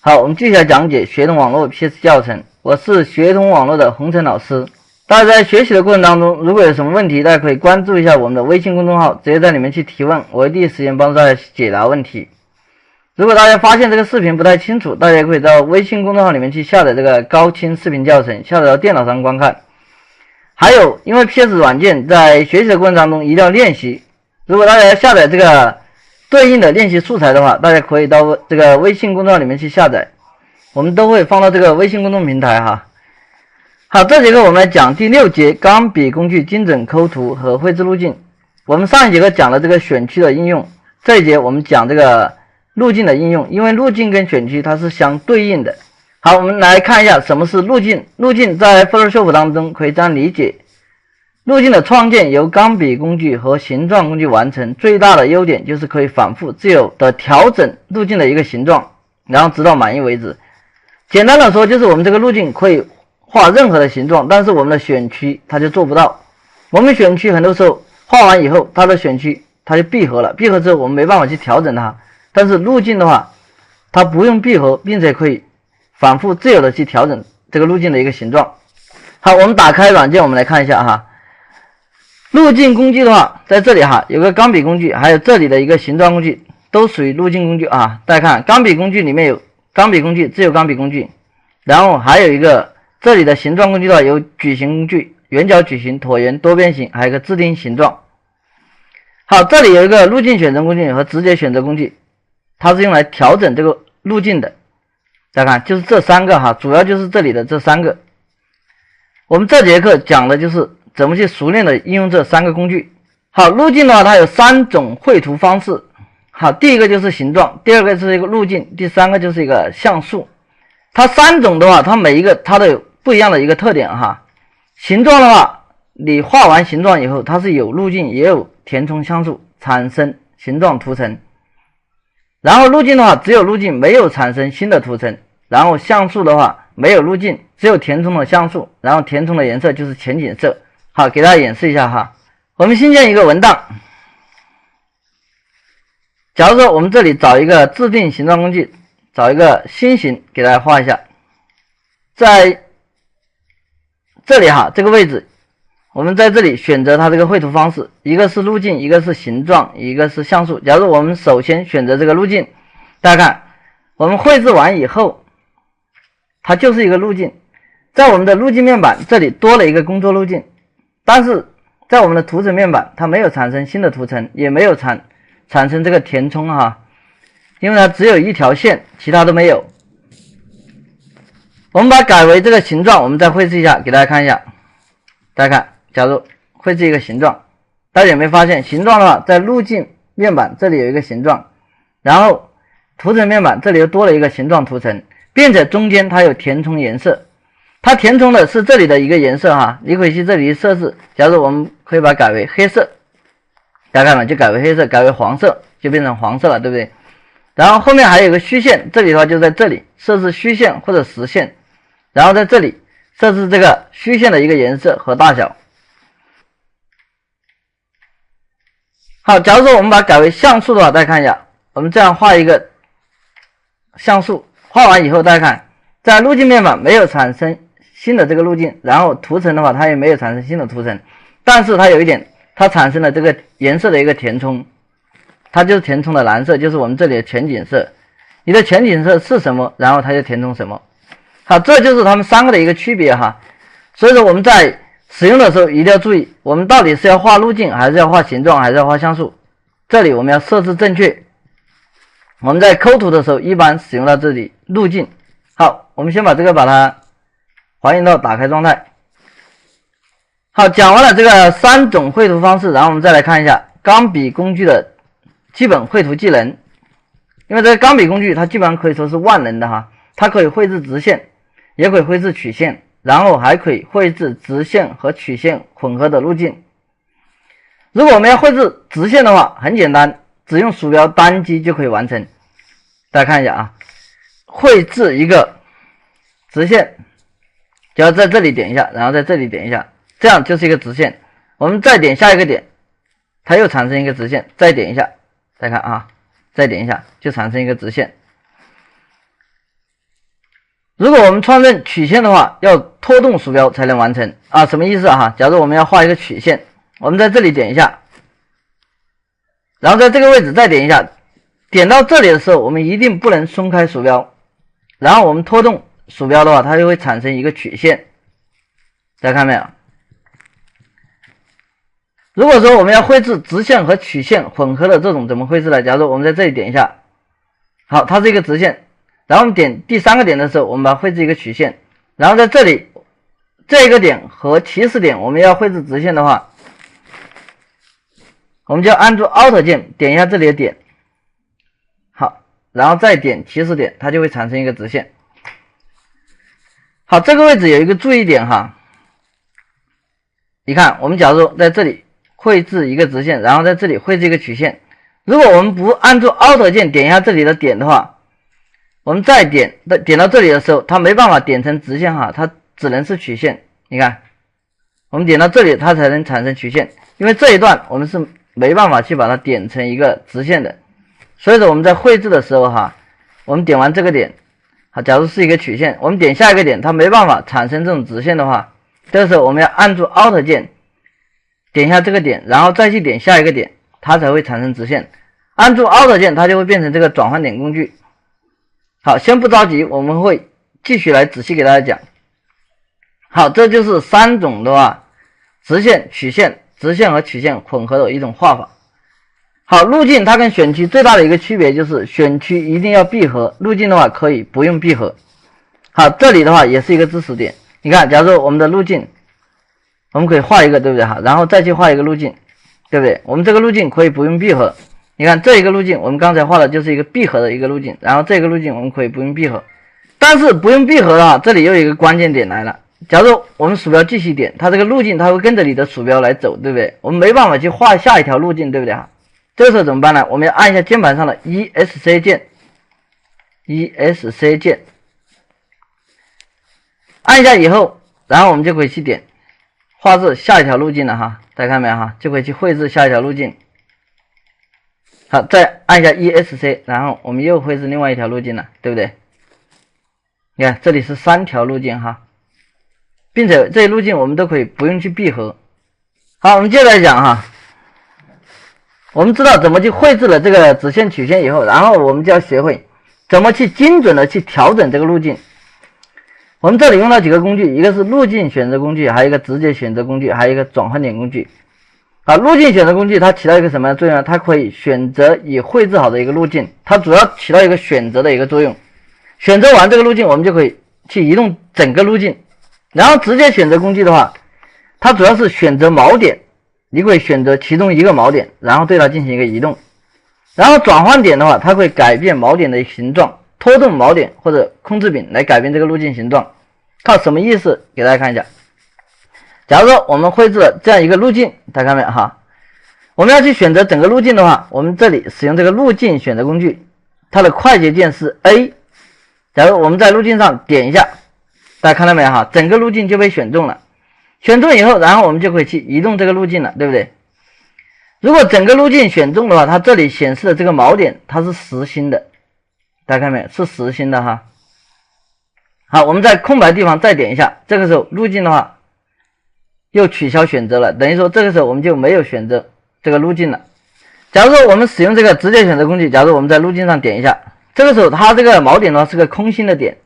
好，我们继续来讲解学通网络 PS 教程。我是学通网络的洪晨老师。大家在学习的过程当中，如果有什么问题，大家可以关注一下我们的微信公众号，直接在里面去提问，我会第一时间帮助大家解答问题。如果大家发现这个视频不太清楚，大家可以到微信公众号里面去下载这个高清视频教程，下载到电脑上观看。还有，因为 PS 软件在学习的过程当中一定要练习，如果大家要下载这个对应的练习素材的话，大家可以到这个微信公众号里面去下载，我们都会放到这个微信公众平台哈。好，这节课我们来讲第6节钢笔工具精准抠图和绘制路径。我们上一节课讲了这个选区的应用，这一节我们讲这个路径的应用，因为路径跟选区它是相对应的。好，我们来看一下什么是路径。路径在 Photoshop 当中可以这样理解，路径的创建由钢笔工具和形状工具完成，最大的优点就是可以反复自由的调整路径的一个形状，然后直到满意为止。简单的说，就是我们这个路径可以画任何的形状，但是我们的选区它就做不到。我们选区很多时候画完以后，它的选区它就闭合了，闭合之后我们没办法去调整它。但是路径的话，它不用闭合，并且可以反复自由的去调整这个路径的一个形状。好，我们打开软件，我们来看一下哈。路径工具的话，在这里哈有个钢笔工具，还有这里的一个形状工具，都属于路径工具啊。大家看，钢笔工具里面有钢笔工具、自由钢笔工具，然后还有一个这里的形状工具的话，有矩形工具、圆角矩形、椭圆、多边形，还有一个自定形状。好，这里有一个路径选择工具和直接选择工具，它是用来调整这个路径的。大家看，就是这三个哈，主要就是这里的这三个。我们这节课讲的就是怎么去熟练的应用这三个工具。好，路径的话，它有3种绘图方式。好，第一个就是形状，第二个是一个路径，第三个就是一个像素。它3种的话，它每一个它都有不一样的一个特点哈。形状的话，你画完形状以后，它是有路径也有填充像素产生形状图层。然后路径的话，只有路径没有产生新的图层。然后像素的话，没有路径，只有填充的像素，然后填充的颜色就是前景色。好，给大家演示一下哈。我们新建一个文档，假如说我们这里找一个自定形状工具，找一个心形给大家画一下，在这里哈这个位置，我们在这里选择它这个绘图方式，一个是路径，一个是形状，一个是像素。假如我们首先选择这个路径，大家看我们绘制完以后，它就是一个路径。在我们的路径面板这里多了一个工作路径，但是在我们的图层面板它没有产生新的图层，也没有产生这个填充哈，因为它只有一条线，其他都没有。我们把它改为这个形状，我们再绘制一下给大家看一下。大家看，假如绘制一个形状，大家有没有发现形状的话，在路径面板这里有一个形状，然后图层面板这里又多了一个形状图层，并且中间它有填充颜色，它填充的是这里的一个颜色哈。你可以去这里设置，假如我们可以把它改为黑色，大家看嘛，就改为黑色，改为黄色，就变成黄色了，对不对？然后后面还有一个虚线，这里的话就在这里设置虚线或者实线，然后在这里设置这个虚线的一个颜色和大小。好，假如说我们把它改为像素的话，大家看一下，我们这样画一个像素，画完以后大家看，在路径面板没有产生新的这个路径，然后图层的话它也没有产生新的图层，但是它有一点，它产生了这个颜色的一个填充，它就是填充的蓝色，就是我们这里的全景色。你的全景色是什么，然后它就填充什么。好，这就是它们3个的一个区别哈。所以说我们在使用的时候一定要注意，我们到底是要画路径，还是要画形状，还是要画像素。这里我们要设置正确。我们在抠图的时候一般使用到这里路径。好，我们先把这个把它还原到打开状态。好，讲完了这个3种绘图方式，然后我们再来看一下钢笔工具的基本绘图技能。因为这个钢笔工具它基本上可以说是万能的哈，它可以绘制直线，也可以绘制曲线，然后还可以绘制直线和曲线混合的路径。如果我们要绘制直线的话，很简单，只用鼠标单击就可以完成。大家看一下啊，绘制一个直线，只要在这里点一下，然后在这里点一下，这样就是一个直线。我们再点下一个点，它又产生一个直线，再点一下，再看啊，再点一下就产生一个直线。如果我们创建曲线的话，要拖动鼠标才能完成啊，什么意思啊？假如我们要画一个曲线，我们在这里点一下，然后在这个位置再点一下，点到这里的时候，我们一定不能松开鼠标，然后我们拖动鼠标的话，它就会产生一个曲线，大家看没有？如果说我们要绘制直线和曲线混合的这种怎么绘制呢？假如我们在这里点一下，好，它是一个直线，然后我们点第3个点的时候，我们把它绘制一个曲线，然后在这里这个点和起始点我们要绘制直线的话，我们就按住 Alt 键点一下这里的点，好，然后再点起始点，它就会产生一个直线。好，这个位置有一个注意点哈，你看我们假如在这里绘制一个直线，然后在这里绘制一个曲线，如果我们不按住 Alt 键点一下这里的点的话，我们再点到这里的时候，它没办法点成直线哈，它只能是曲线。你看我们点到这里它才能产生曲线，因为这一段我们是没办法去把它点成一个直线的，所以说我们在绘制的时候哈，我们点完这个点，好，假如是一个曲线，我们点下一个点，它没办法产生这种直线的话，这个时候我们要按住 Alt 键点一下这个点，然后再去点下一个点，它才会产生直线。按住 Alt 键，它就会变成这个转换点工具。好，先不着急，我们会继续来仔细给大家讲。好，这就是3种的话，直线、曲线、直线和曲线混合的一种画法。好，路径它跟选区最大的一个区别就是选区一定要闭合，路径的话可以不用闭合。好，这里的话也是一个知识点。你看，假如我们的路径，我们可以画一个，对不对哈？然后再去画一个路径，对不对？我们这个路径可以不用闭合。你看这一个路径，我们刚才画的就是一个闭合的一个路径，然后这个路径我们可以不用闭合。但是不用闭合的话，这里又有一个关键点来了。假如我们鼠标继续点，它这个路径它会跟着你的鼠标来走，对不对？我们没办法去画下一条路径，对不对哈？这个时候怎么办呢？我们要按一下键盘上的 ESC 键，ESC 键，按一下以后，然后我们就可以去点画制下一条路径了哈，大家看没有哈？就可以去绘制下一条路径。好，再按一下 ESC， 然后我们又绘制另外一条路径了，对不对？你看这里是3条路径哈，并且这些路径我们都可以不用去闭合。好，我们接着来讲哈。我们知道怎么去绘制了这个直线曲线以后，然后我们就要学会怎么去精准的去调整这个路径。我们这里用了几个工具，一个是路径选择工具，还有一个直接选择工具，还有一个转换点工具。啊，路径选择工具它起到一个什么作用呢？它可以选择已绘制好的一个路径，它主要起到一个选择的一个作用。选择完这个路径，我们就可以去移动整个路径。然后直接选择工具的话，它主要是选择锚点。你可以选择其中一个锚点，然后对它进行一个移动。然后转换点的话，它会改变锚点的形状，拖动锚点或者控制柄来改变这个路径形状。靠什么意思？给大家看一下。假如说我们绘制了这样一个路径，大家看没有哈？我们要去选择整个路径的话，我们这里使用这个路径选择工具，它的快捷键是 A。假如我们在路径上点一下，大家看到没有哈？整个路径就被选中了。选中以后，然后我们就可以去移动这个路径了，对不对？如果整个路径选中的话，它这里显示的这个锚点它是实心的，大家看没有？是实心的哈。好，我们在空白地方再点一下，这个时候路径的话又取消选择了，等于说这个时候我们就没有选择这个路径了。假如说我们使用这个直接选择工具，假如我们在路径上点一下，这个时候它这个锚点呢是个空心的点，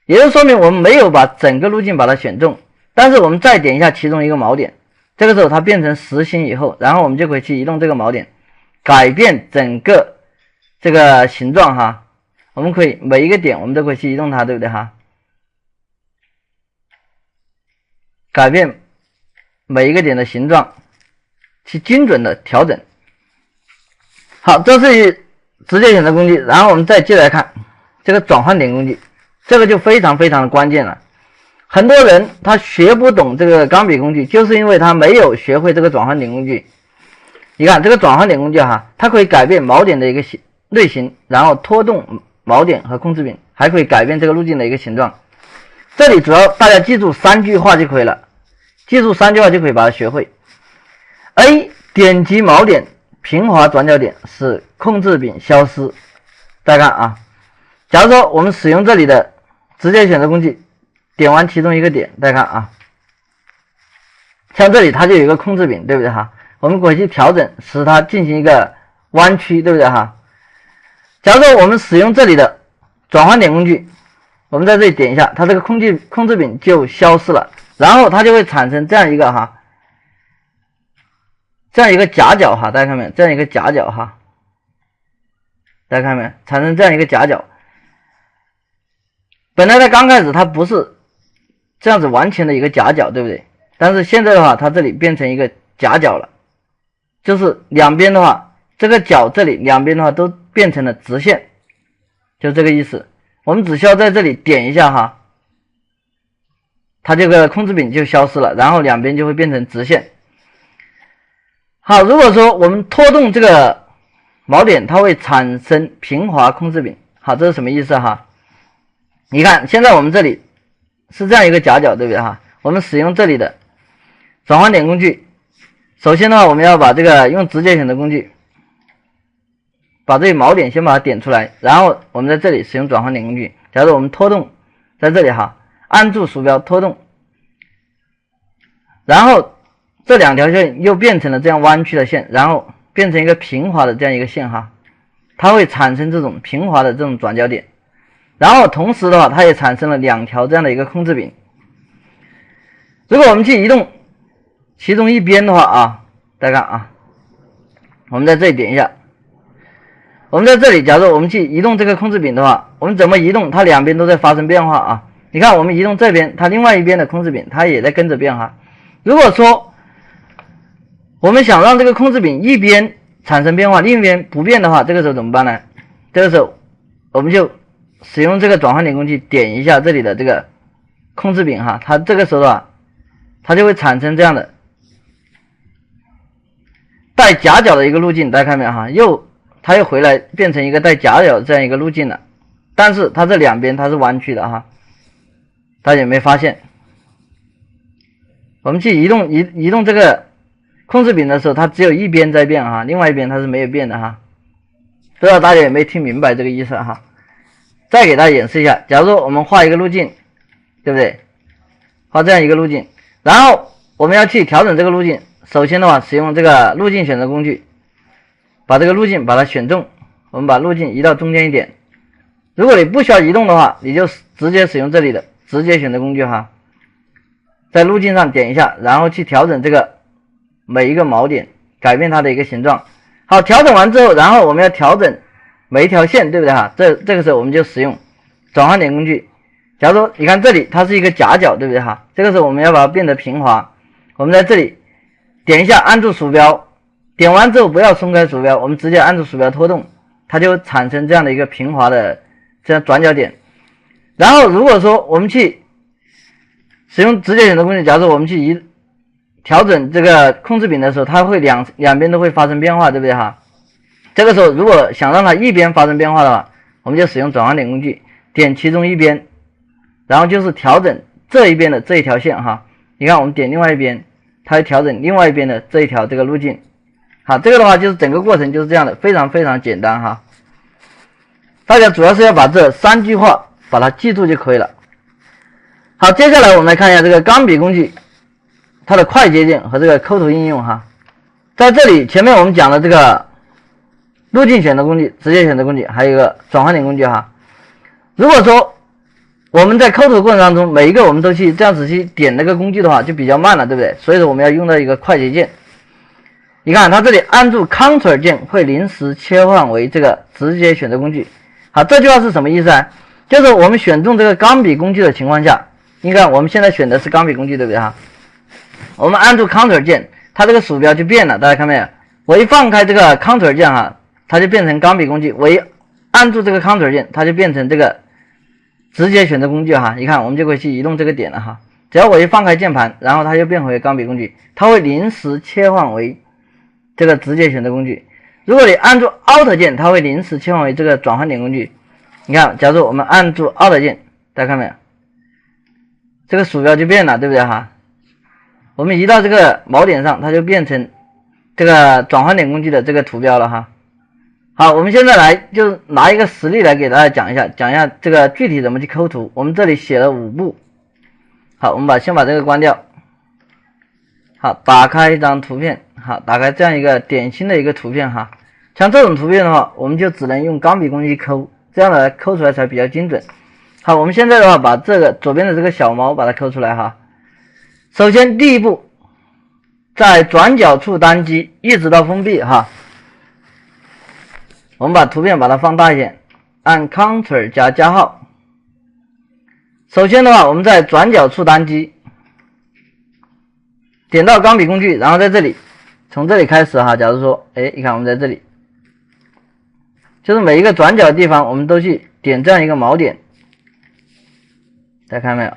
也就说明我们没有把整个路径把它选中。但是我们再点一下其中一个锚点，这个时候它变成实心以后，然后我们就可以去移动这个锚点，改变整个这个形状哈。我们可以每一个点我们都可以去移动它，对不对哈？改变每一个点的形状，去精准的调整。好，这是直接选择工具，然后我们再接着来看这个转换点工具，这个就非常非常的关键了。很多人他学不懂这个钢笔工具，就是因为他没有学会这个转换点工具。你看这个转换点工具哈，它可以改变锚点的一个类型，然后拖动锚点和控制柄，还可以改变这个路径的一个形状。这里主要大家记住3句话就可以了，记住3句话就可以把它学会。A. 点击锚点，平滑转角点使控制柄消失。大家看啊，假如说我们使用这里的直接选择工具，点完其中一个点，大家看啊，像这里它就有一个控制柄，对不对哈？我们回去调整，使它进行一个弯曲，对不对哈？假如说我们使用这里的转换点工具，我们在这里点一下，它这个控制柄就消失了，然后它就会产生这样一个夹角哈，大家看没有？这样一个夹角哈，大家看没有？产生这样一个夹角。本来它刚开始它不是这样子完全的一个夹角，对不对？但是现在的话，它这里变成一个夹角了，就是两边的话，这个角这里两边的话都变成了直线，就这个意思。我们只需要在这里点一下哈，它这个控制柄就消失了，然后两边就会变成直线。好，如果说我们拖动这个锚点，它会产生平滑控制柄。好，这是什么意思哈？你看，现在我们这里是这样一个夹角，对不对哈？我们使用这里的转换点工具，首先的话，我们要把这个用直接选择工具，把这里锚点先把它点出来，然后我们在这里使用转换点工具。假如我们拖动，在这里哈，按住鼠标拖动，然后这两条线又变成了这样弯曲的线，然后变成一个平滑的这样一个线哈，它会产生这种平滑的这种转角点。然后同时的话，它也产生了两条这样的一个控制柄。如果我们去移动其中一边的话啊，大家看啊，我们在这里点一下，我们在这里，假如我们去移动这个控制柄的话，我们怎么移动，它两边都在发生变化啊。你看，我们移动这边，它另外一边的控制柄它也在跟着变化。如果说我们想让这个控制柄一边产生变化，另一边不变的话，这个时候怎么办呢？这个时候我们就使用这个转换点工具点一下这里的这个控制柄哈，它这个时候啊，它就会产生这样的带夹角的一个路径，大家看没有哈？它又回来变成一个带夹角的这样一个路径了，但是它这两边它是弯曲的哈，大家有没有发现？我们去移动这个控制柄的时候，它只有一边在变哈，另外一边它是没有变的哈。不知道大家有没有听明白这个意思哈？再给大家演示一下，假如说我们画一个路径，对不对？画这样一个路径，然后我们要去调整这个路径，首先的话，使用这个路径选择工具，把这个路径把它选中，我们把路径移到中间一点。如果你不需要移动的话，你就直接使用这里的直接选择工具哈，在路径上点一下，然后去调整这个每一个锚点，改变它的一个形状。好，调整完之后，然后我们要调整每一条线，对不对哈？这个时候我们就使用转换点工具。假如说你看这里它是一个夹角，对不对哈？这个时候我们要把它变得平滑，我们在这里点一下，按住鼠标，点完之后不要松开鼠标，我们直接按住鼠标拖动，它就产生这样的一个平滑的这样转角点。然后如果说我们去使用直接选择工具，假如说我们去调整这个控制柄的时候，它会两边都会发生变化，对不对哈？这个时候如果想让它一边发生变化的话，我们就使用转换点工具，点其中一边，然后就是调整这一边的这一条线哈。你看我们点另外一边，它会调整另外一边的这一条这个路径。好，这个的话就是整个过程就是这样的，非常非常简单哈。大家主要是要把这3句话把它记住就可以了。好，接下来我们来看一下这个钢笔工具它的快捷键和这个抠图应用哈。在这里前面我们讲了这个路径选择工具、直接选择工具，还有一个转换点工具哈。如果说我们在抠图过程当中每一个我们都去这样子去点那个工具的话，就比较慢了，对不对？所以说我们要用到一个快捷键。你看它这里按住 Ctrl 键会临时切换为这个直接选择工具。好，这句话是什么意思啊？就是我们选中这个钢笔工具的情况下，你看我们现在选的是钢笔工具，对不对哈？我们按住 Ctrl 键，它这个鼠标就变了，大家看没有？我一放开这个 Ctrl 键哈，它就变成钢笔工具；我一按住这个 Ctrl 键，它就变成这个直接选择工具哈。你看我们就可以去移动这个点了哈。只要我一放开键盘，然后它就变回钢笔工具，它会临时切换为这个直接选择工具。如果你按住 Alt 键，它会临时切换为这个转换点工具。你看，假如我们按住 Alt 键，大家看没有？这个鼠标就变了，对不对哈？我们移到这个锚点上，它就变成这个转换点工具的这个图标了哈。好，我们现在来就拿一个实例来给大家讲一下这个具体怎么去抠图。我们这里写了5步。好，我们先把这个关掉。好，打开一张图片。好，打开这样一个典型的一个图片哈。像这种图片的话，我们就只能用钢笔工具抠，这样的抠出来才比较精准。好，我们现在的话把这个左边的这个小毛把它抠出来哈。首先第一步，在转角处单击一直到封闭哈。我们把图片把它放大一点，按 Ctrl 加号。首先的话，我们在转角处单击，点到钢笔工具，然后在这里，从这里开始哈。假如说，你看我们在这里，就是每一个转角的地方，我们都去点这样一个锚点，大家看到没有？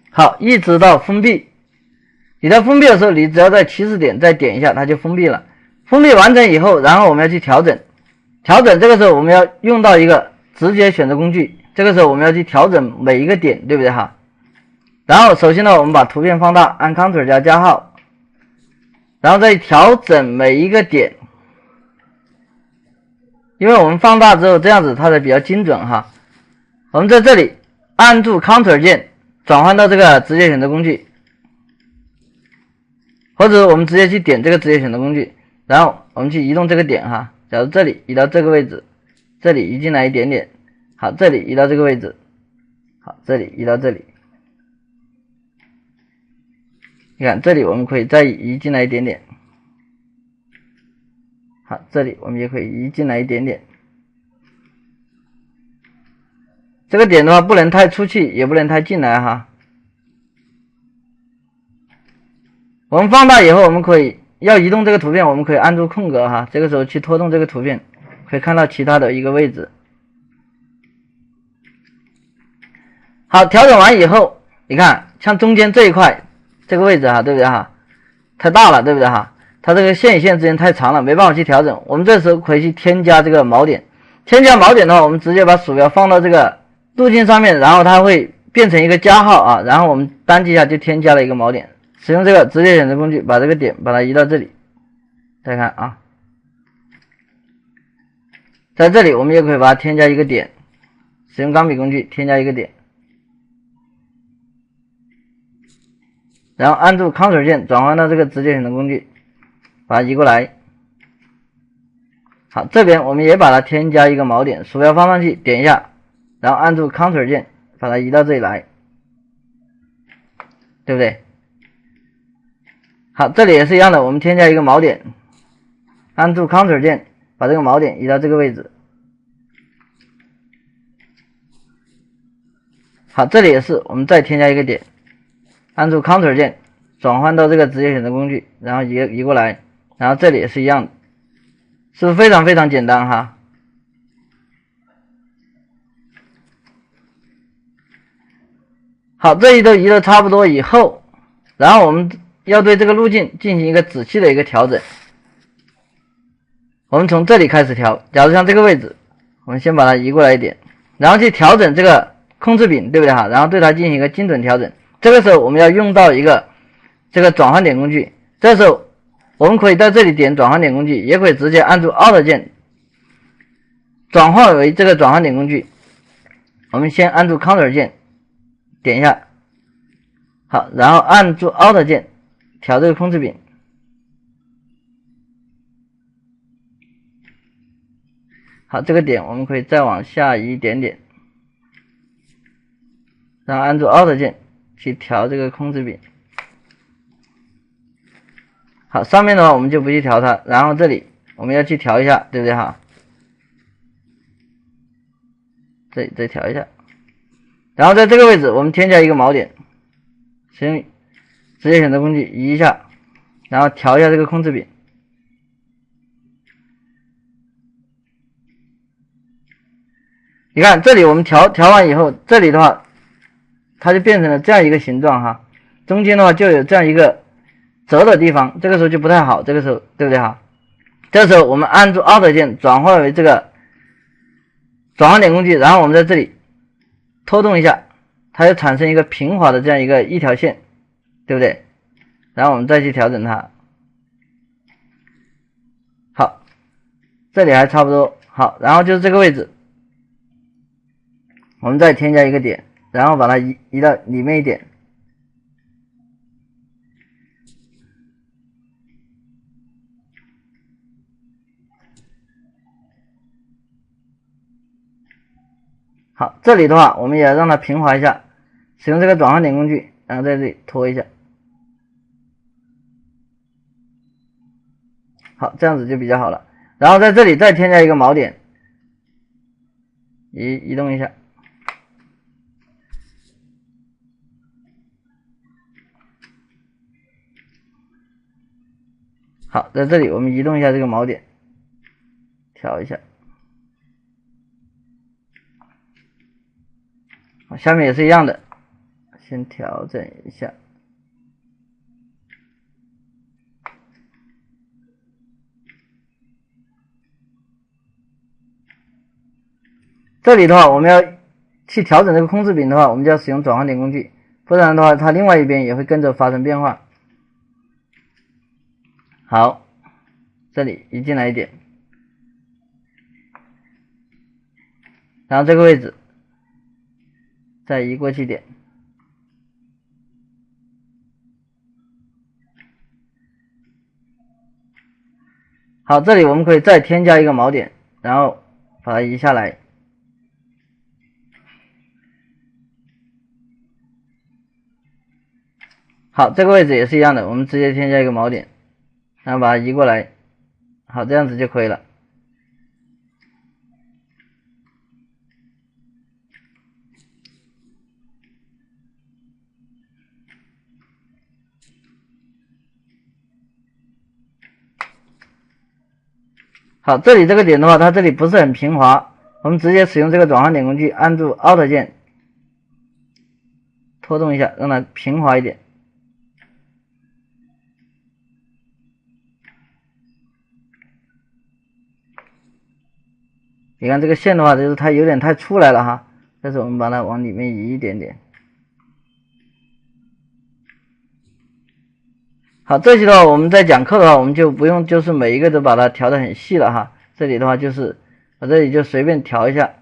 好，一直到封闭。你在封闭的时候，你只要在起始点再点一下，它就封闭了。封闭完成以后，然后我们要去调整。调整这个时候我们要用到一个直接选择工具，这个时候我们要去调整每一个点，对不对哈？然后首先呢，我们把图片放大，按 Ctrl 加号，然后再调整每一个点。因为我们放大之后这样子它才比较精准哈。我们在这里按住 Ctrl 键转换到这个直接选择工具，或者我们直接去点这个直接选择工具，然后我们去移动这个点哈。假如这里移到这个位置，这里移进来一点点，好，这里移到这个位置，好，这里移到这里。你看这里我们可以再移进来一点点，好，这里我们也可以移进来一点点。这个点的话不能太出去，也不能太进来哈。我们放大以后，我们可以要移动这个图片，我们可以按住空格哈，这个时候去拖动这个图片，可以看到其他的一个位置。好，调整完以后，你看像中间这一块这个位置哈，对不对哈？太大了，对不对哈？它这个线与线之间太长了，没办法去调整。我们这时候可以去添加这个锚点。添加锚点的话，我们直接把鼠标放到这个路径上面，然后它会变成一个加号啊，然后我们单击一下就添加了一个锚点。使用这个直接选择工具，把这个点把它移到这里。大家看啊，在这里我们也可以把它添加一个点，使用钢笔工具添加一个点，然后按住 Ctrl 键转换到这个直接选择工具，把它移过来。好，这边我们也把它添加一个锚点，鼠标放上去点一下，然后按住 Ctrl 键把它移到这里来，对不对？好，这里也是一样的，我们添加一个锚点，按住 Ctrl 键把这个锚点移到这个位置。好，这里也是我们再添加一个点，按住 Ctrl 键转换到这个直接选择工具，然后移过来，然后这里也是一样的，是不是非常非常简单哈？好，这一都移的差不多以后，然后我们要对这个路径进行一个仔细的一个调整。我们从这里开始调，假如像这个位置，我们先把它移过来一点，然后去调整这个控制柄，对不对哈？然后对它进行一个精准调整。这个时候我们要用到一个这个转换点工具，这时候我们可以在这里点转换点工具，也可以直接按住 Alt 键转换为这个转换点工具。我们先按住 Ctrl 键点一下，好，然后按住 Alt 键调这个控制柄。好，这个点我们可以再往下移一点点，然后按住 Alt 键去调这个控制柄。好，上面的话我们就不去调它，然后这里我们要去调一下，对不对哈？这里再调一下，然后在这个位置我们添加一个锚点，使用直接选择工具移一下，然后调一下这个控制柄。你看这里我们调完以后，这里的话它就变成了这样一个形状哈，中间的话就有这样一个折的地方，这个时候就不太好，这个时候对不对哈？这时候我们按住 Alt 键转换为这个转换点工具，然后我们在这里拖动一下，它就产生一个平滑的这样一条线，对不对？然后我们再去调整它。好，这里还差不多。好，然后就是这个位置，我们再添加一个点，然后把它移到里面一点。好，这里的话我们也要让它平滑一下，使用这个转换点工具，然后在这里拖一下。好，这样子就比较好了。然后在这里再添加一个锚点，移动一下。好，在这里我们移动一下这个锚点，调一下。下面也是一样的，先调整一下。这里的话，我们要去调整这个控制柄的话，我们就要使用转换点工具，不然的话，它另外一边也会跟着发生变化。好，这里移进来一点，然后这个位置再移过去一点。好，这里我们可以再添加一个锚点，然后把它移下来。好，这个位置也是一样的，我们直接添加一个锚点，然后把它移过来。好，这样子就可以了。好，这里这个点的话，它这里不是很平滑，我们直接使用这个转换点工具，按住 Alt 键，拖动一下，让它平滑一点。你看这个线的话，就是它有点太出来了哈，但是我们把它往里面移一点点。好，这些的话我们在讲课的话，我们就不用就是每一个都把它调得很细了哈。这里的话就是我这里就随便调一下。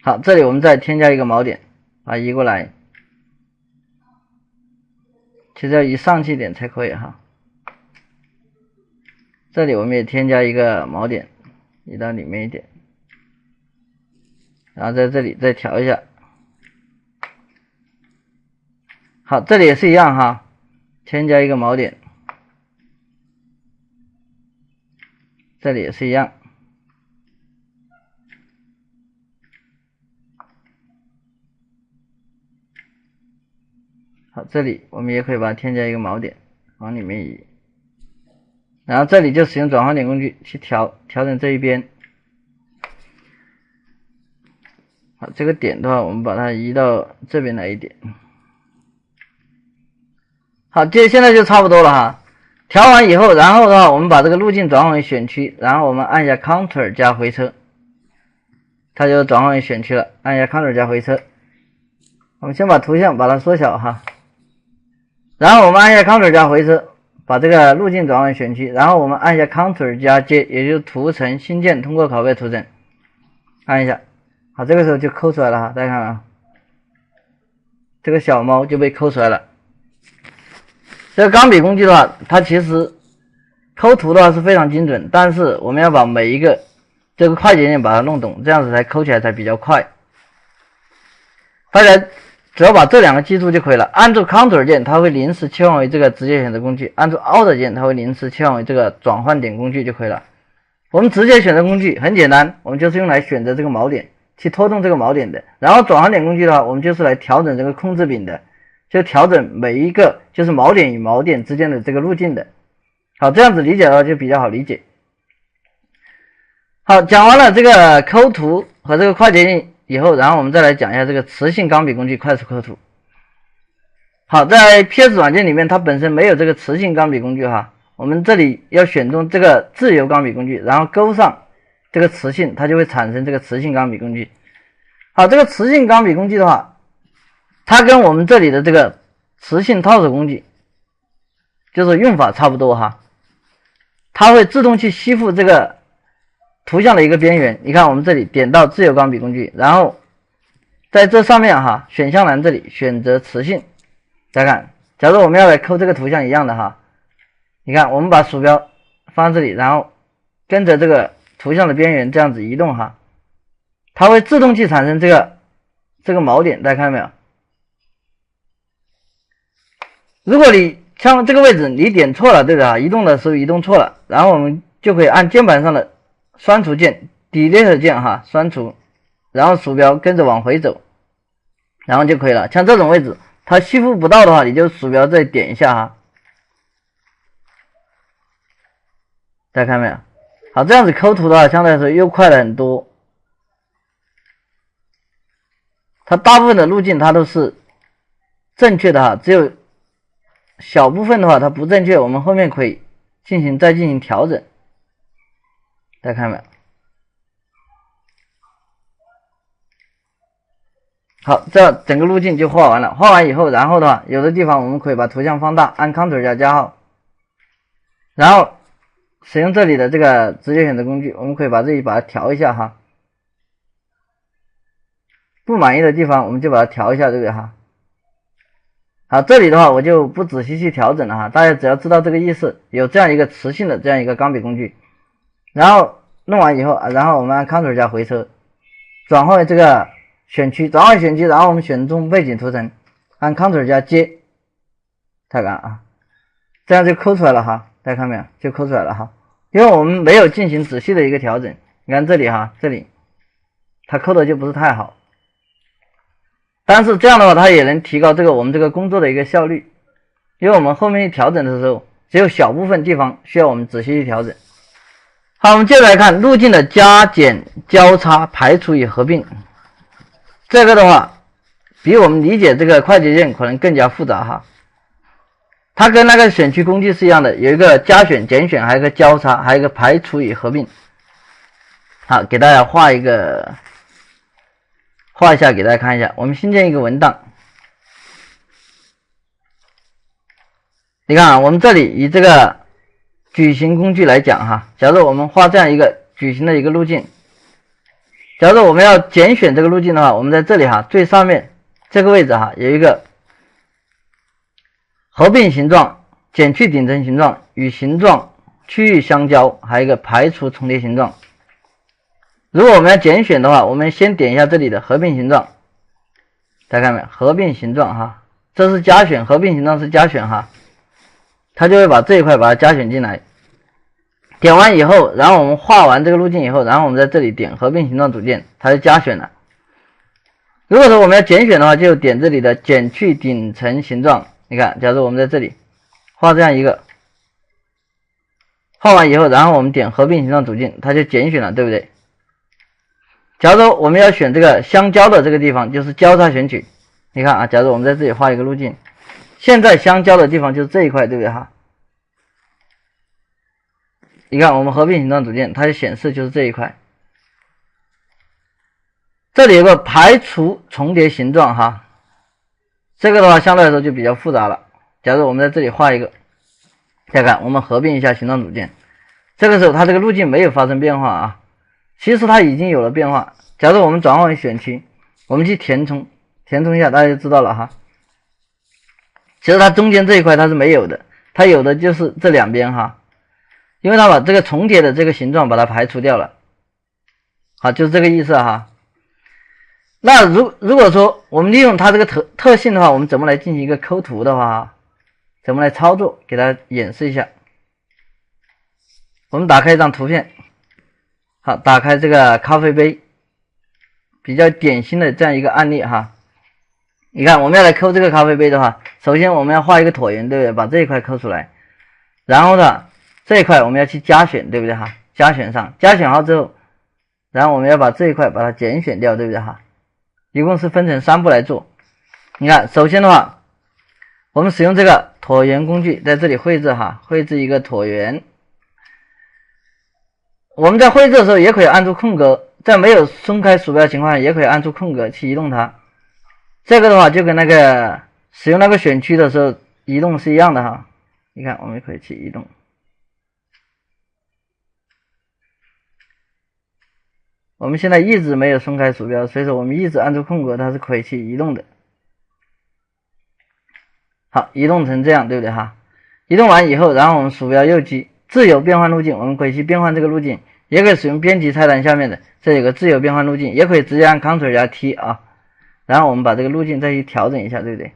好，这里我们再添加一个锚点，把它移过来。其实要移上去一点才可以哈。这里我们也添加一个锚点，移到里面一点，然后在这里再调一下。好，这里也是一样哈，添加一个锚点，这里也是一样。好，这里我们也可以把它添加一个锚点，往里面移。然后这里就使用转换点工具去调整这一边。好，这个点的话，我们把它移到这边来一点。好，现在就差不多了哈。调完以后，然后的话，我们把这个路径转换为选区，然后我们按一下 Ctrl 加回车，它就转换为选区了。按一下 Ctrl 加回车，我们先把图像把它缩小哈，然后我们按一下 Ctrl 加回车。把这个路径转换选区，然后我们按一下 Ctrl 加 J， 也就是图层新建通过拷贝图层，按一下，好，这个时候就抠出来了哈，大家看啊，这个小猫就被抠出来了。这个钢笔工具的话，它其实抠图的话是非常精准，但是我们要把每一个这个快捷键把它弄懂，这样子才抠起来才比较快。大家只要把这两个记住就可以了。按住 Ctrl 键，它会临时切换为这个直接选择工具；按住 Alt 键，它会临时切换为这个转换点工具就可以了。我们直接选择工具很简单，我们就是用来选择这个锚点，去拖动这个锚点的。然后转换点工具的话，我们就是来调整这个控制柄的，就调整每一个就是锚点与锚点之间的这个路径的。好，这样子理解的话就比较好理解。好，讲完了这个抠图和这个快捷键以后，然后我们再来讲一下这个磁性钢笔工具快速抠图。好，在 PS 软件里面它本身没有这个磁性钢笔工具哈，我们这里要选中这个自由钢笔工具，然后勾上这个磁性，它就会产生这个磁性钢笔工具。好，这个磁性钢笔工具的话，它跟我们这里的这个磁性套手工具就是用法差不多哈，它会自动去吸附这个图像的一个边缘。你看我们这里点到自由钢笔工具，然后在这上面哈，选项栏这里选择磁性。再看，假如我们要来抠这个图像一样的哈，你看我们把鼠标放这里，然后跟着这个图像的边缘这样子移动哈，它会自动去产生这个锚点，大家看到没有？如果你像这个位置你点错了，对吧？移动的时候移动错了，然后我们就可以按键盘上的删除键 Delete 键哈，删除，然后鼠标跟着往回走，然后就可以了。像这种位置它吸附不到的话，你就鼠标再点一下哈，大家看到没有？好，这样子抠图的话，相对来说又快了很多。它大部分的路径它都是正确的哈，只有小部分的话它不正确，我们后面可以再进行调整。大家看到没有？好，这样整个路径就画完了。画完以后，然后的话，有的地方我们可以把图像放大，按 Ctrl 加号，然后使用这里的这个直接选择工具，我们可以把这里把它调一下哈。不满意的地方我们就把它调一下，对不对哈？好，这里的话我就不仔细去调整了哈，大家只要知道这个意思，有这样一个磁性的这样一个钢笔工具，然后弄完以后，然后我们按 Ctrl 加回车，转换为这个选区，转换选区，然后我们选中背景图层，按 Ctrl 加接，大家看啊，这样就抠出来了哈，大家看没有？就抠出来了哈，因为我们没有进行仔细的一个调整。你看这里哈，这里它抠的就不是太好，但是这样的话它也能提高我们这个工作的一个效率，因为我们后面去调整的时候，只有小部分地方需要我们仔细去调整。好，我们接着来看路径的加减、交叉、排除与合并。这个的话，比我们理解这个快捷键可能更加复杂哈。它跟那个选区工具是一样的，有一个加选、减选，还有一个交叉，还有一个排除与合并。好，给大家画一下，给大家看一下。我们新建一个文档，你看啊，我们这里以这个矩形工具来讲哈，假如我们画这样一个矩形的一个路径。假如我们要拣选这个路径的话，我们在这里哈，最上面这个位置哈，有一个合并形状、减去顶层形状、与形状区域相交，还有一个排除重叠形状。如果我们要拣选的话，我们先点一下这里的合并形状，大家看到没有？合并形状哈，这是加选，合并形状是加选哈，它就会把这一块把它加选进来。点完以后，然后我们画完这个路径以后，然后我们在这里点合并形状组件，它就加选了。如果说我们要减选的话，就点这里的减去顶层形状。你看，假如我们在这里画这样一个，画完以后，然后我们点合并形状组件，它就减选了，对不对？假如我们要选这个相交的这个地方，就是交叉选取。你看啊，假如我们在这里画一个路径，现在相交的地方就是这一块，对不对哈？你看我们合并形状组件，它就显示就是这一块。这里有个排除重叠形状哈，这个的话相对来说就比较复杂了。假如我们在这里画一个，大家看我们合并一下形状组件，这个时候它这个路径没有发生变化啊，其实它已经有了变化。假如我们转换为选区，我们去填充一下，大家就知道了哈。其实它中间这一块它是没有的，它有的就是这两边哈。因为它把这个重叠的这个形状把它排除掉了，好，就是这个意思哈。那如果说我们利用它这个特性的话，我们怎么来进行一个抠图的话，怎么来操作？给大家演示一下。我们打开一张图片，好，打开这个咖啡杯，比较典型的这样一个案例哈。你看，我们要来抠这个咖啡杯的话，首先我们要画一个椭圆，对不对？把这一块抠出来，然后呢，这一块我们要去加选，对不对哈？加选上，加选好之后，然后我们要把这一块把它拣选掉，对不对哈？一共是分成3步来做。你看，首先的话，我们使用这个椭圆工具，在这里绘制哈，绘制一个椭圆。我们在绘制的时候也可以按住空格，在没有松开鼠标情况下，也可以按住空格去移动它。这个的话就跟那个使用那个选区的时候移动是一样的哈。你看，我们可以去移动。我们现在一直没有松开鼠标，所以说我们一直按住空格，它是可以去移动的。好，移动成这样，对不对哈？移动完以后，然后我们鼠标右击自由变换路径，我们可以去变换这个路径，也可以使用编辑菜单下面的这有个自由变换路径，也可以直接按 Ctrl 加 T 啊，然后我们把这个路径再去调整一下，对不对？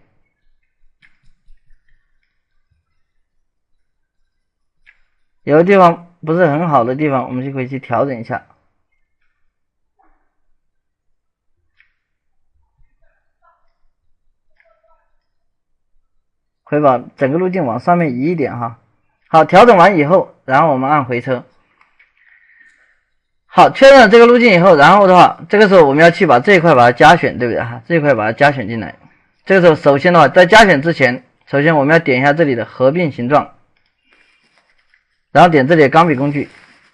有的地方不是很好的地方，我们就可以去调整一下。可以把整个路径往上面移一点哈。好，调整完以后，然后我们按回车。好，确认了这个路径以后，然后的话，这个时候我们要去把这一块把它加选，对不对哈？这一块把它加选进来。这个时候，首先的话，在加选之前，首先我们要点一下这里的合并形状，然后点这里的钢笔工具，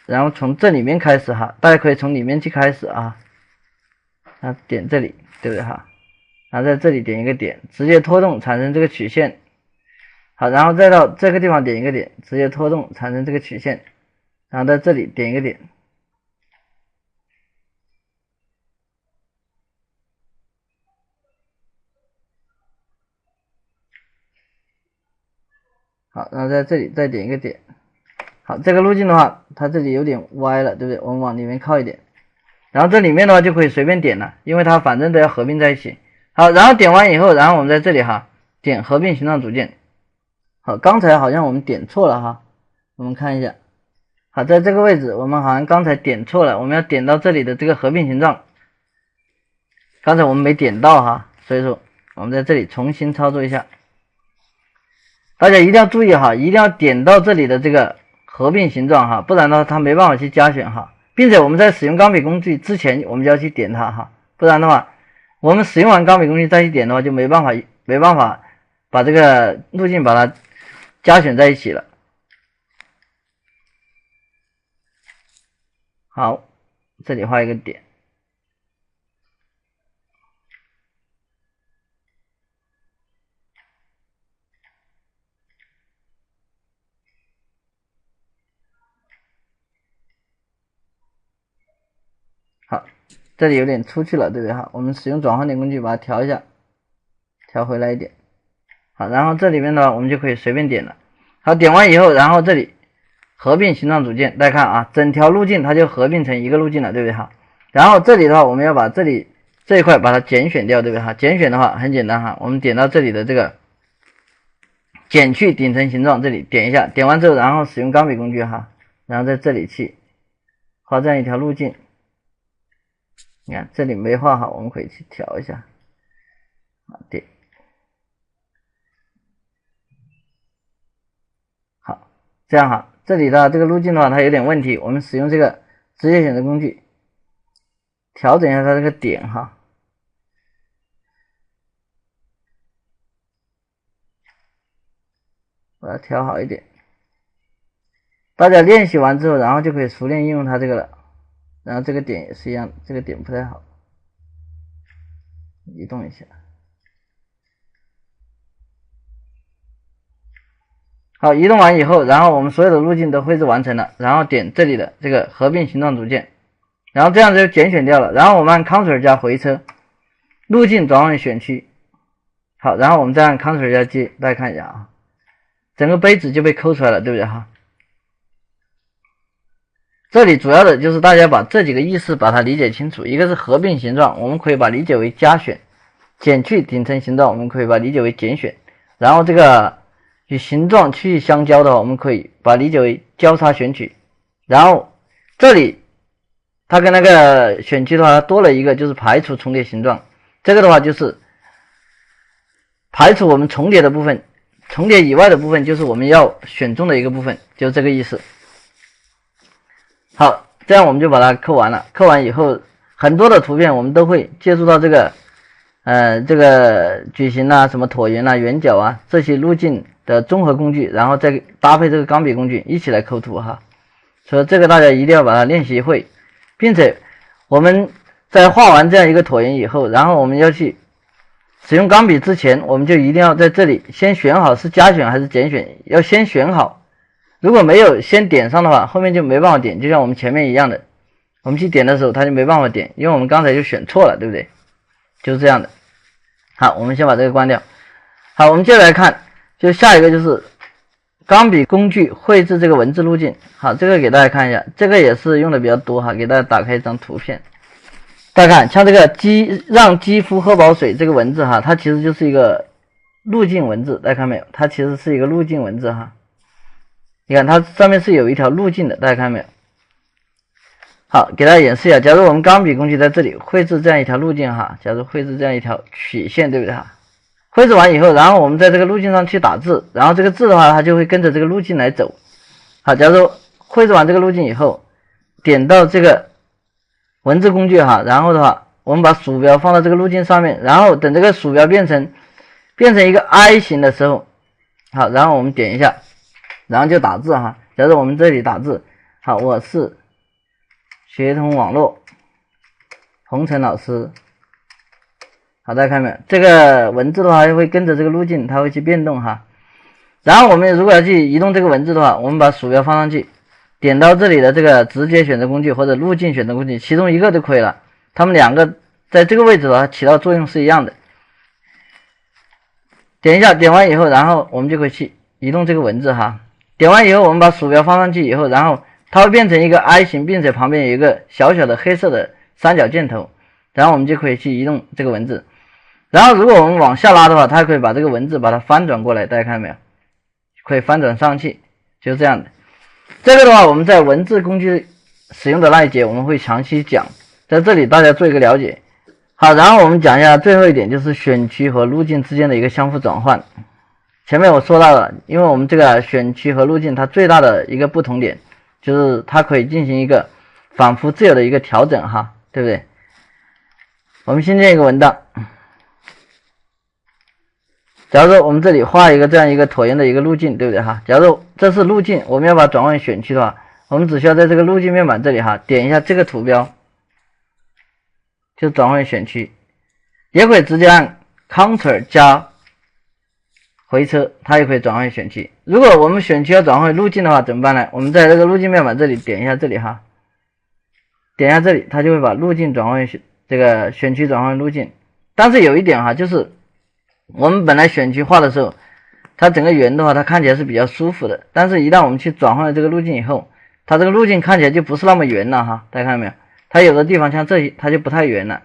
然后从这里面开始哈，大家可以从里面去开始啊。然后点这里，对不对哈？然后在这里点一个点，直接拖动产生这个曲线。好，然后再到这个地方点一个点，直接拖动产生这个曲线，然后在这里点一个点。好，然后在这里再点一个点。好，这个路径的话，它这里有点歪了，对不对？我们往里面靠一点。然后这里面的话就可以随便点了，因为它反正都要合并在一起。好，然后点完以后，然后我们在这里哈，点合并形状组件。好，刚才好像我们点错了哈，我们看一下。好，在这个位置我们好像刚才点错了，我们要点到这里的这个合并形状。刚才我们没点到哈，所以说我们在这里重新操作一下。大家一定要注意哈，一定要点到这里的这个合并形状哈，不然的话它没办法去加选哈，并且我们在使用钢笔工具之前我们就要去点它哈，不然的话我们使用完钢笔工具再去点的话就没办法把这个路径把它加选在一起了。好，这里画一个点。好，这里有点出去了，对不对哈？我们使用转换点工具把它调一下，调回来一点。好，然后这里面的话我们就可以随便点了。好，点完以后，然后这里合并形状组件，大家看啊，整条路径它就合并成一个路径了，对不对哈？然后这里的话，我们要把这里这一块把它拣选掉，对不对哈？拣选的话很简单哈，我们点到这里的这个减去顶层形状，这里点一下，点完之后，然后使用钢笔工具哈，然后在这里去画这样一条路径。你看这里没画好，我们可以去调一下，点。好，这样哈，这里的这个路径的话它有点问题，我们使用这个直接选择工具调整一下它这个点哈。把它调好一点。大家练习完之后，然后就可以熟练应用它这个了。然后这个点也是一样，这个点不太好，移动一下。好，移动完以后，然后我们所有的路径都绘制完成了，然后点这里的这个合并形状组件，然后这样就拣选掉了。然后我们按 Ctrl 加回车，路径转换选区。好，然后我们再按 Ctrl 加 G， 大家看一下啊，整个杯子就被抠出来了，对不对哈？这里主要的就是大家把这几个意思把它理解清楚。一个是合并形状，我们可以把理解为加选；减去顶层形状，我们可以把理解为减选。然后这个与形状区域相交的话，我们可以把理解为交叉选取。然后这里它跟那个选区的话多了一个，就是排除重叠形状。这个的话就是排除我们重叠的部分，重叠以外的部分就是我们要选中的一个部分，就是这个意思。好，这样我们就把它抠完了。抠完以后，很多的图片我们都会接触到这个矩形啊、什么椭圆啊、圆角啊这些路径的综合工具，然后再搭配这个钢笔工具一起来抠图哈。所以这个大家一定要把它练习会，并且我们在画完这样一个椭圆以后，然后我们要去使用钢笔之前，我们就一定要在这里先选好是加选还是减选，要先选好。如果没有先点上的话，后面就没办法点，就像我们前面一样的，我们去点的时候它就没办法点，因为我们刚才就选错了，对不对？就是这样的。好，我们先把这个关掉。好，我们接着来看，就下一个就是钢笔工具绘制这个文字路径。好，这个给大家看一下，这个也是用的比较多哈，给大家打开一张图片。大家看，像这个让肌肤喝饱水这个文字哈，它其实就是一个路径文字，大家看没有？它其实是一个路径文字哈。你看它上面是有一条路径的，大家看没有？好，给大家演示一下，假如我们钢笔工具在这里绘制这样一条路径哈，假如绘制这样一条曲线，对不对哈？绘制完以后，然后我们在这个路径上去打字，然后这个字的话它就会跟着这个路径来走。好，假如绘制完这个路径以后，点到这个文字工具哈，然后的话我们把鼠标放到这个路径上面，然后等这个鼠标变成一个 I 型的时候，好，然后我们点一下，然后就打字哈。假如我们这里打字，好，我是学通网络洪晨老师。好，大家看没有？这个文字的话会跟着这个路径，它会去变动哈。然后我们如果要去移动这个文字的话，我们把鼠标放上去，点到这里的这个直接选择工具或者路径选择工具，其中一个就可以了。它们两个在这个位置的话起到作用是一样的。点一下，点完以后，然后我们就可以去移动这个文字哈。点完以后，我们把鼠标放上去以后，然后它会变成一个 I 型，并且旁边有一个小小的黑色的三角箭头，然后我们就可以去移动这个文字。然后如果我们往下拉的话，它可以把这个文字把它翻转过来，大家看到没有？可以翻转上去，就是这样的。这个的话，我们在文字工具使用的那一节我们会详细讲，在这里大家做一个了解。好，然后我们讲一下最后一点，就是选区和路径之间的一个相互转换。前面我说到了，因为我们这个选区和路径它最大的一个不同点就是它可以进行一个反复自由的一个调整哈，对不对？我们新建一个文档，假如说我们这里画一个这样一个椭圆的一个路径，对不对哈？假如这是路径，我们要把它转换选区的话，我们只需要在这个路径面板这里哈，点一下这个图标，就转换选区，也可以直接按 Ctrl 加回车，它也可以转换选区。如果我们选区要转换路径的话怎么办呢？我们在这个路径面板这里点一下这里哈，点一下这里，它就会把路径转换这个选区转换路径。但是有一点哈，就是我们本来选区画的时候，它整个圆的话它看起来是比较舒服的，但是一旦我们去转换了这个路径以后，它这个路径看起来就不是那么圆了哈，大家看到没有？它有的地方像这里它就不太圆了。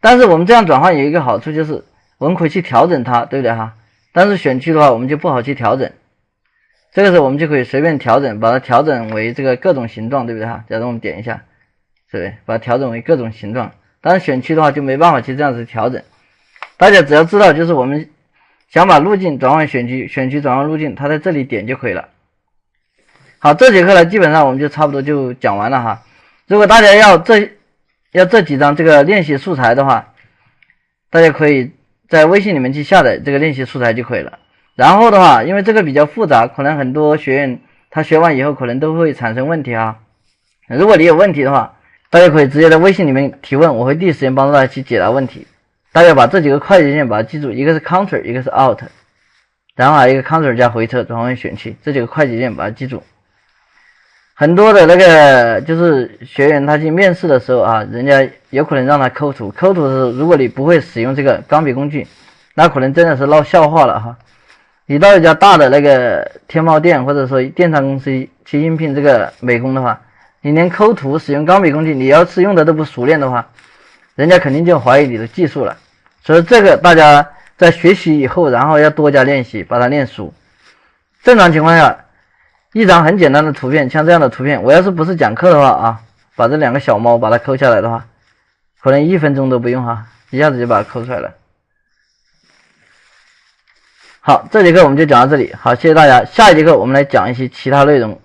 但是我们这样转换有一个好处，就是我们可以去调整它，对不对哈？但是选区的话我们就不好去调整，这个时候我们就可以随便调整，把它调整为这个各种形状，对不对哈？假如我们点一下，对不对？把它调整为各种形状。但是选区的话就没办法去这样子调整。大家只要知道，就是我们想把路径转换选区，选区转换路径，它在这里点就可以了。好，这节课呢基本上我们就差不多就讲完了哈。如果大家要这几张这个练习素材的话，大家可以在微信里面去下载这个练习素材就可以了。然后的话，因为这个比较复杂，可能很多学员他学完以后可能都会产生问题啊。如果你有问题的话，大家可以直接在微信里面提问，我会第一时间帮助大家去解答问题。大家把这几个快捷键把它记住，一个是 Ctrl， 一个是 Alt， 然后还有一个 Ctrl 加回车转换选区，这几个快捷键把它记住。很多的那个就是学员他去面试的时候啊，人家有可能让他抠图，抠图的时候如果你不会使用这个钢笔工具，那可能真的是闹笑话了哈。你到一家大的那个天猫店或者说电商公司去应聘这个美工的话，你连抠图使用钢笔工具你要是用的都不熟练的话，人家肯定就怀疑你的技术了。所以这个大家在学习以后，然后要多加练习，把它练熟。正常情况下，一张很简单的图片，像这样的图片，我要是不是讲课的话啊，把这两个小猫把它抠下来的话，可能1分钟都不用哈，一下子就把它抠出来了。好，这节课我们就讲到这里，好，谢谢大家。下一节课我们来讲一些其他内容。